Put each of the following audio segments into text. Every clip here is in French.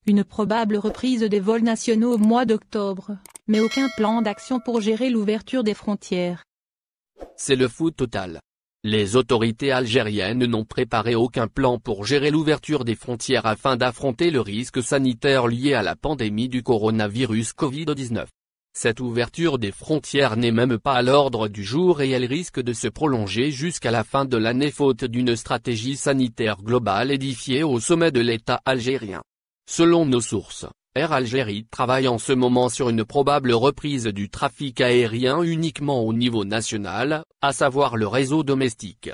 Une probable reprise des vols nationaux au mois d'octobre, mais aucun plan d'action pour gérer l'ouverture des frontières. C'est le fou total. Les autorités algériennes n'ont préparé aucun plan pour gérer l'ouverture des frontières afin d'affronter le risque sanitaire lié à la pandémie du coronavirus Covid-19. Cette ouverture des frontières n'est même pas à l'ordre du jour et elle risque de se prolonger jusqu'à la fin de l'année faute d'une stratégie sanitaire globale édifiée au sommet de l'État algérien. Selon nos sources, Air Algérie travaille en ce moment sur une probable reprise du trafic aérien uniquement au niveau national, à savoir le réseau domestique.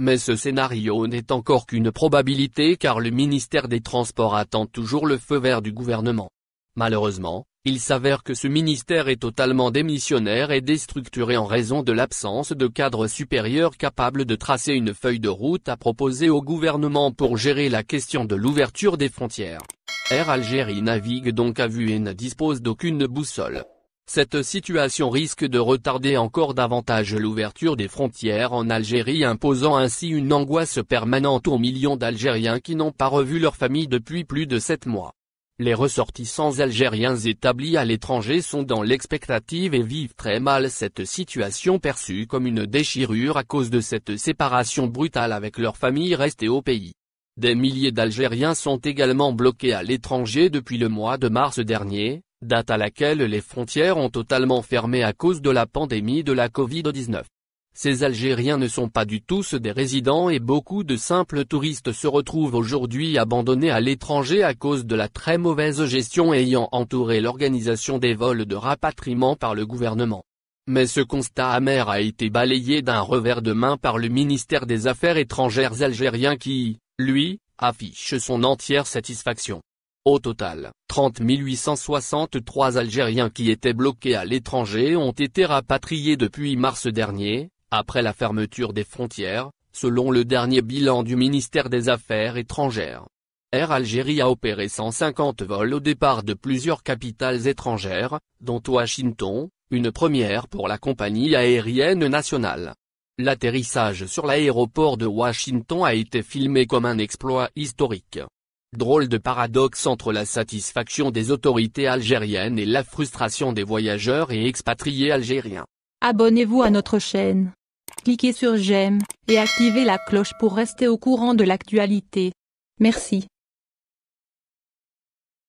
Mais ce scénario n'est encore qu'une probabilité car le ministère des Transports attend toujours le feu vert du gouvernement. Malheureusement, il s'avère que ce ministère est totalement démissionnaire et déstructuré en raison de l'absence de cadre supérieur capable de tracer une feuille de route à proposer au gouvernement pour gérer la question de l'ouverture des frontières. Air Algérie navigue donc à vue et ne dispose d'aucune boussole. Cette situation risque de retarder encore davantage l'ouverture des frontières en Algérie, imposant ainsi une angoisse permanente aux millions d'Algériens qui n'ont pas revu leur famille depuis plus de 7 mois. Les ressortissants algériens établis à l'étranger sont dans l'expectative et vivent très mal cette situation perçue comme une déchirure à cause de cette séparation brutale avec leur famille restée au pays. Des milliers d'Algériens sont également bloqués à l'étranger depuis le mois de mars dernier, date à laquelle les frontières ont totalement fermé à cause de la pandémie de la Covid-19. Ces Algériens ne sont pas du tout des résidents et beaucoup de simples touristes se retrouvent aujourd'hui abandonnés à l'étranger à cause de la très mauvaise gestion ayant entouré l'organisation des vols de rapatriement par le gouvernement. Mais ce constat amer a été balayé d'un revers de main par le ministère des Affaires étrangères algérien qui, lui, affiche son entière satisfaction. Au total, 30 863 Algériens qui étaient bloqués à l'étranger ont été rapatriés depuis mars dernier, après la fermeture des frontières, selon le dernier bilan du ministère des Affaires étrangères. Air Algérie a opéré 150 vols au départ de plusieurs capitales étrangères, dont Washington, une première pour la compagnie aérienne nationale. L'atterrissage sur l'aéroport de Washington a été filmé comme un exploit historique. Drôle de paradoxe entre la satisfaction des autorités algériennes et la frustration des voyageurs et expatriés algériens. Abonnez-vous à notre chaîne. Cliquez sur j'aime, et activez la cloche pour rester au courant de l'actualité. Merci.